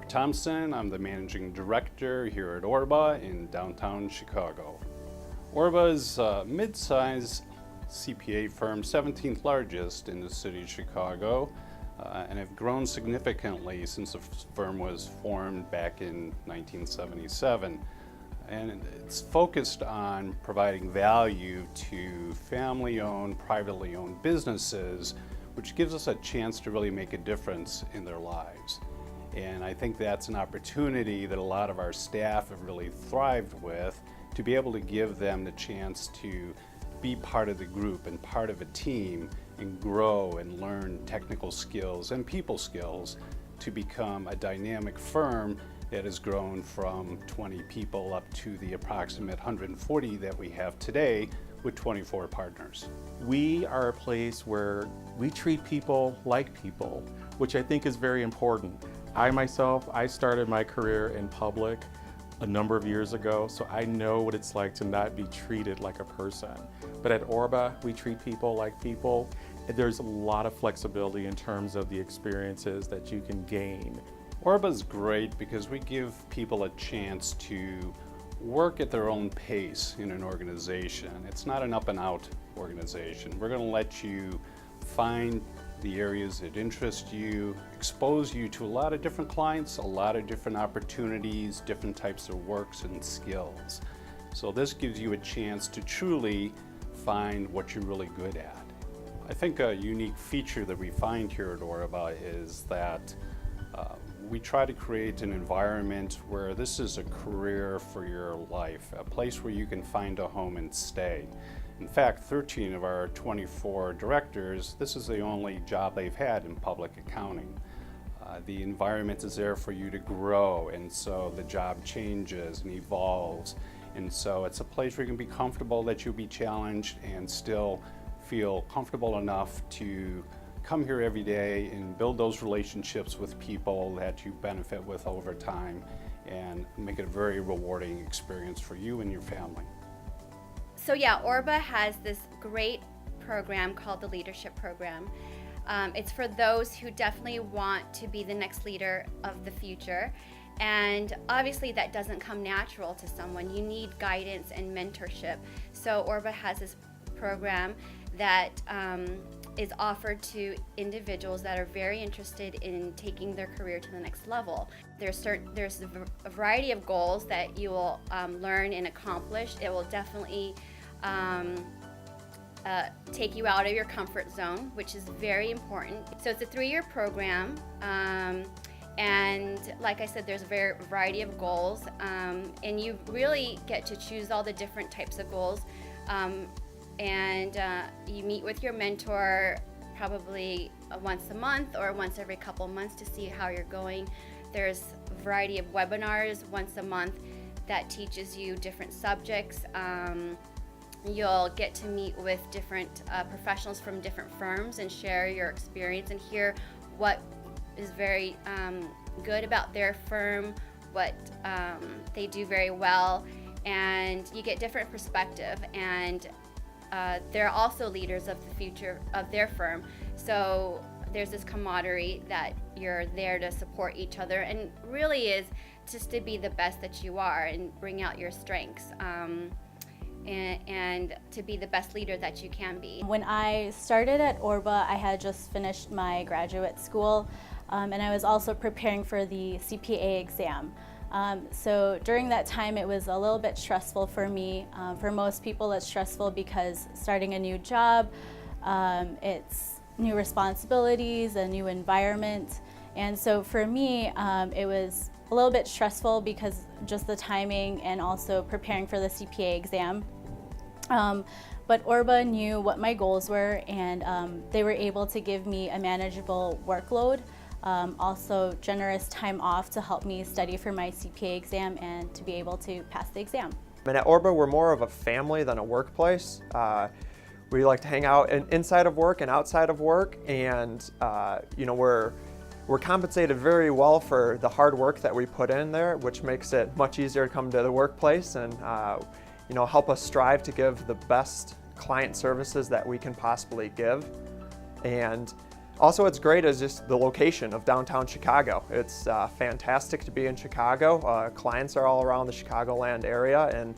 THOMSON. I'm the Managing Director here at ORBA in downtown Chicago. ORBA is a mid-size CPA firm, 17th largest in the city of Chicago, and have grown significantly since the firm was formed back in 1977. And it's focused on providing value to family-owned, privately owned businesses, which gives us a chance to really make a difference in their lives. And I think that's an opportunity that a lot of our staff have really thrived with, to be able to give them the chance to be part of the group and part of a team and grow and learn technical skills and people skills to become a dynamic firm that has grown from 20 people up to the approximate 140 that we have today with 24 partners. We are a place where we treat people like people, which I think is very important. I started my career in public a number of years ago, so I know what it's like to not be treated like a person. But at ORBA, we treat people like people. There's a lot of flexibility in terms of the experiences that you can gain. ORBA is great because we give people a chance to work at their own pace in an organization. It's not an up and out organization. We're going to let you find the areas that interest you, expose you to a lot of different clients, a lot of different opportunities, different types of works and skills. So this gives you a chance to truly find what you're really good at. I think a unique feature that we find here at ORBA is that we try to create an environment where this is a career for your life, a place where you can find a home and stay. In fact, 13 of our 24 directors, this is the only job they've had in public accounting. The environment is there for you to grow, and so the job changes and evolves. And so it's a place where you can be comfortable, that you'll be challenged, and still feel comfortable enough to come here every day and build those relationships with people that you benefit with over time and make it a very rewarding experience for you and your family. So yeah, ORBA has this great program called the Leadership Program. It's for those who definitely want to be the next leader of the future. And obviously that doesn't come natural to someone. You need guidance and mentorship. So ORBA has this program that is offered to individuals that are very interested in taking their career to the next level. There's a variety of goals that you will learn and accomplish. It will definitely take you out of your comfort zone, which is very important. So it's a 3-year program, and like I said, there's a variety of goals, and you really get to choose all the different types of goals. And you meet with your mentor probably once a month or once every couple months to see how you're going. There's a variety of webinars once a month that teaches you different subjects. You'll get to meet with different professionals from different firms and share your experience and hear what is very good about their firm, what they do very well, and you get different perspective. And they're also leaders of the future of their firm. So there's this camaraderie that you're there to support each other, and really is just to be the best that you are and bring out your strengths, and to be the best leader that you can be. When I started at ORBA, I had just finished my graduate school, and I was also preparing for the CPA exam. So during that time, it was a little bit stressful for me. For most people, it's stressful because starting a new job, it's new responsibilities, a new environment. And so for me, it was a little bit stressful because just the timing and also preparing for the CPA exam. But ORBA knew what my goals were, and they were able to give me a manageable workload. Also generous time off to help me study for my CPA exam and to be able to pass the exam. And at ORBA, we're more of a family than a workplace. We like to hang out inside of work and outside of work, and we're compensated very well for the hard work that we put in there, which makes it much easier to come to the workplace and help us strive to give the best client services that we can possibly give. And Also, what's great is just the location of downtown Chicago. It's fantastic to be in Chicago. Clients are all around the Chicagoland area, and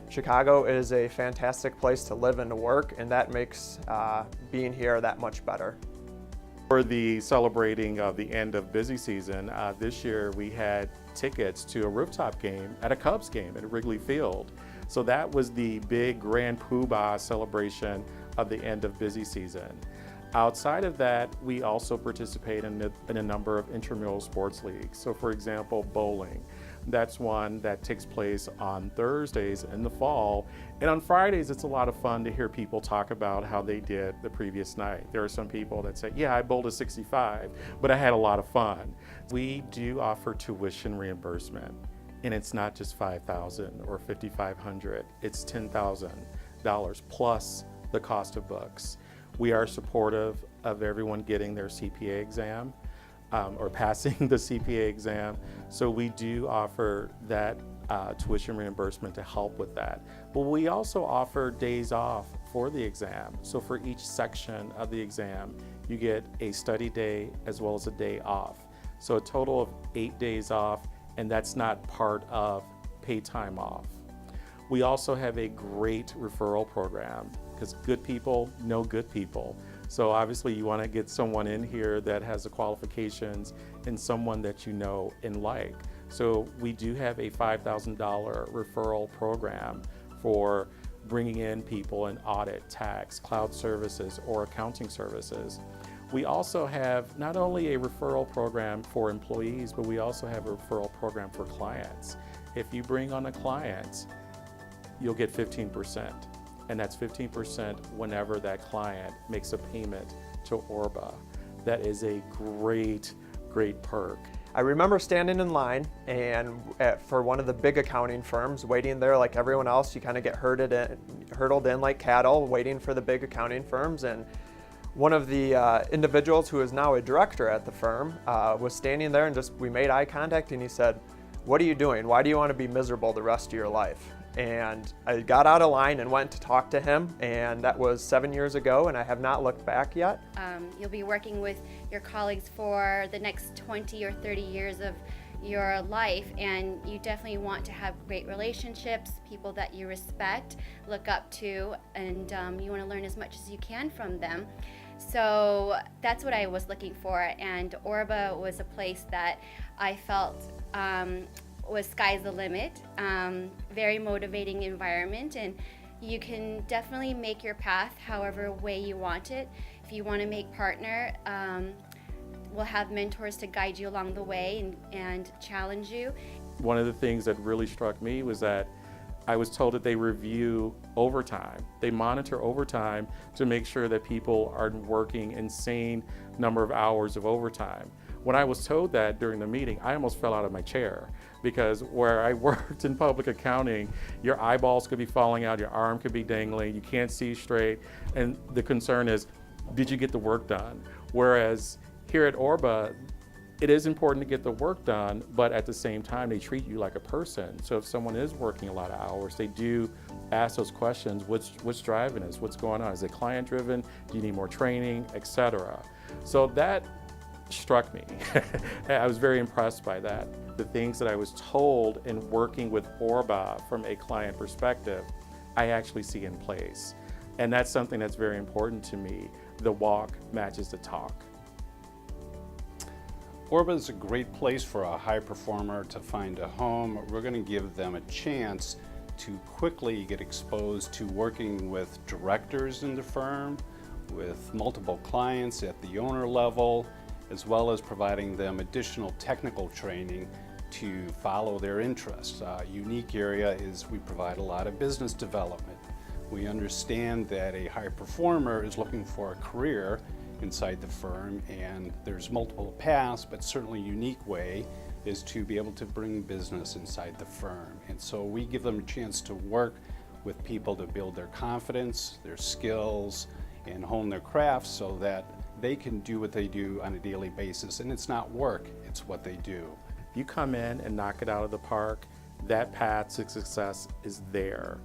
Chicago is a fantastic place to live and to work, and that makes being here that much better. For the celebrating of the end of busy season, this year we had tickets to a rooftop game at a Cubs game at Wrigley Field. So that was the big grand poobah celebration of the end of busy season. Outside of that, we also participate in a number of intramural sports leagues. So for example, bowling. That's one that takes place on Thursdays in the fall. And on Fridays, it's a lot of fun to hear people talk about how they did the previous night. There are some people that say, yeah, I bowled a 65, but I had a lot of fun. We do offer tuition reimbursement, and it's not just $5,000 or $5,500, it's $10,000 plus the cost of books. We are supportive of everyone getting their CPA exam or passing the CPA exam. So we do offer that tuition reimbursement to help with that. But we also offer days off for the exam. So for each section of the exam, you get a study day as well as a day off. So a total of 8 days off, and that's not part of paid time off. We also have a great referral program because good people know good people. So obviously you want to get someone in here that has the qualifications and someone that you know and like. So we do have a $5,000 referral program for bringing in people in audit, tax, cloud services, or accounting services. We also have not only a referral program for employees, but we also have a referral program for clients. If you bring on a client, you'll get 15%. And that's 15% whenever that client makes a payment to ORBA. That is a great, great perk. I remember standing in line and for one of the big accounting firms, waiting there like everyone else. You kind of get hurdled in like cattle, waiting for the big accounting firms. And one of the individuals who is now a director at the firm was standing there, and we made eye contact, and he said, "What are you doing? Why do you want to be miserable the rest of your life?" And I got out of line and went to talk to him, and that was 7 years ago, and I have not looked back yet. You'll be working with your colleagues for the next 20 or 30 years of your life, and you definitely want to have great relationships, people that you respect, look up to, and you want to learn as much as you can from them. So that's what I was looking for, and ORBA was a place that I felt was sky's the limit. Very motivating environment, and you can definitely make your path however way you want it. If you want to make partner, we'll have mentors to guide you along the way and challenge you. One of the things that really struck me was that I was told that they review overtime. They monitor overtime to make sure that people are working insane number of hours of overtime. When I was told that during the meeting, I almost fell out of my chair, because where I worked in public accounting, your eyeballs could be falling out, your arm could be dangling, you can't see straight, and the concern is, did you get the work done? Whereas here at ORBA, it is important to get the work done, but at the same time, they treat you like a person. So if someone is working a lot of hours, they do ask those questions, what's driving us, what's going on? Is it client driven? Do you need more training, etc.? So that struck me. I was very impressed by that. The things that I was told in working with ORBA from a client perspective, I actually see in place. And that's something that's very important to me. The walk matches the talk. ORBA is a great place for a high performer to find a home. We're going to give them a chance to quickly get exposed to working with directors in the firm, with multiple clients at the owner level, as well as providing them additional technical training to follow their interests. A unique area is we provide a lot of business development. We understand that a high performer is looking for a career inside the firm, and there's multiple paths, but certainly a unique way is to be able to bring business inside the firm. And so we give them a chance to work with people to build their confidence, their skills, and hone their crafts so that they can do what they do on a daily basis. And it's not work, it's what they do. If you come in and knock it out of the park, that path to success is there.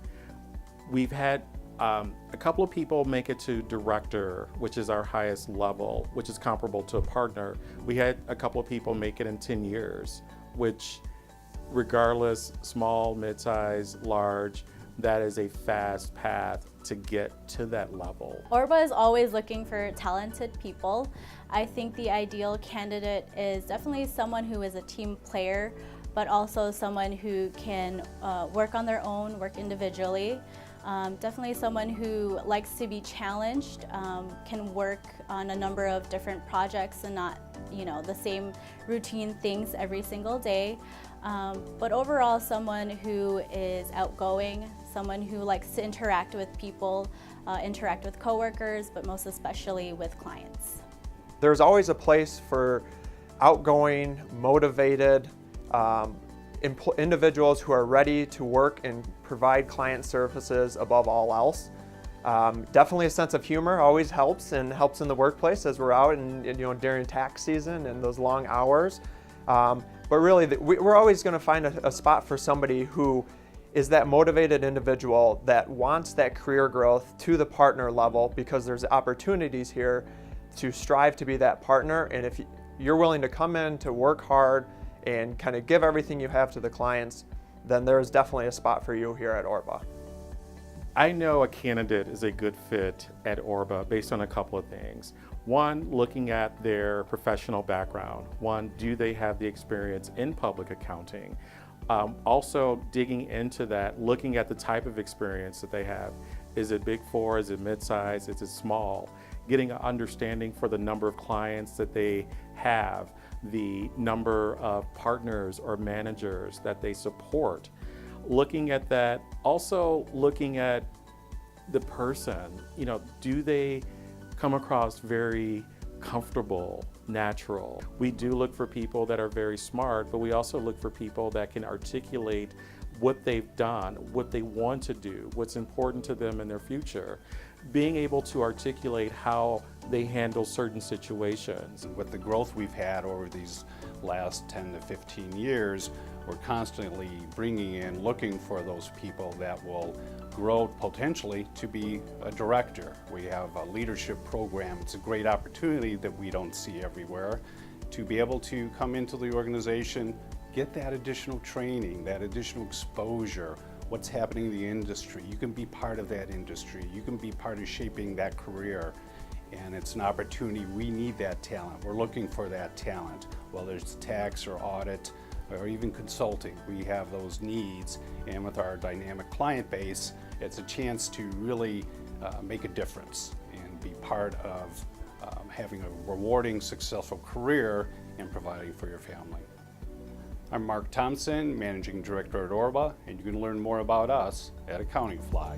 We've had A couple of people make it to director, which is our highest level, which is comparable to a partner. We had a couple of people make it in 10 years, which regardless, small, mid-size, large, that is a fast path to get to that level. ORBA is always looking for talented people. I think the ideal candidate is definitely someone who is a team player, but also someone who can work on their own, work individually. Definitely someone who likes to be challenged, can work on a number of different projects and not, the same routine things every single day. But overall, someone who is outgoing, someone who likes to interact with people, interact with coworkers, but most especially with clients. There's always a place for outgoing, motivated individuals who are ready to work and provide client services above all else. Definitely a sense of humor always helps, and helps in the workplace as we're out and during tax season and those long hours. But really, we're always going to find a spot for somebody who is that motivated individual that wants that career growth to the partner level, because there's opportunities here to strive to be that partner. And if you're willing to come in to work hard and kind of give everything you have to the clients, then there's definitely a spot for you here at ORBA. I know a candidate is a good fit at ORBA based on a couple of things. One, looking at their professional background. One, do they have the experience in public accounting? Also digging into that, looking at the type of experience that they have. Is it big four? Is it mid-size? Is it small? Getting an understanding for the number of clients that they have, the number of partners or managers that they support. Looking at that, also looking at the person, do they come across very comfortable, natural? We do look for people that are very smart, but we also look for people that can articulate what they've done, what they want to do, what's important to them in their future. Being able to articulate how they handle certain situations. With the growth we've had over these last 10 to 15 years, we're constantly bringing in, looking for those people that will grow potentially to be a director. We have a leadership program. It's a great opportunity that we don't see everywhere to be able to come into the organization, get that additional training, that additional exposure, what's happening in the industry. You can be part of that industry. You can be part of shaping that career. And it's an opportunity. We need that talent. We're looking for that talent, whether it's tax or audit or even consulting. We have those needs, and with our dynamic client base, it's a chance to really make a difference and be part of having a rewarding, successful career and providing for your family. I'm Mark Thompson, Managing Director at ORBA, and you can learn more about us at Accounting Fly.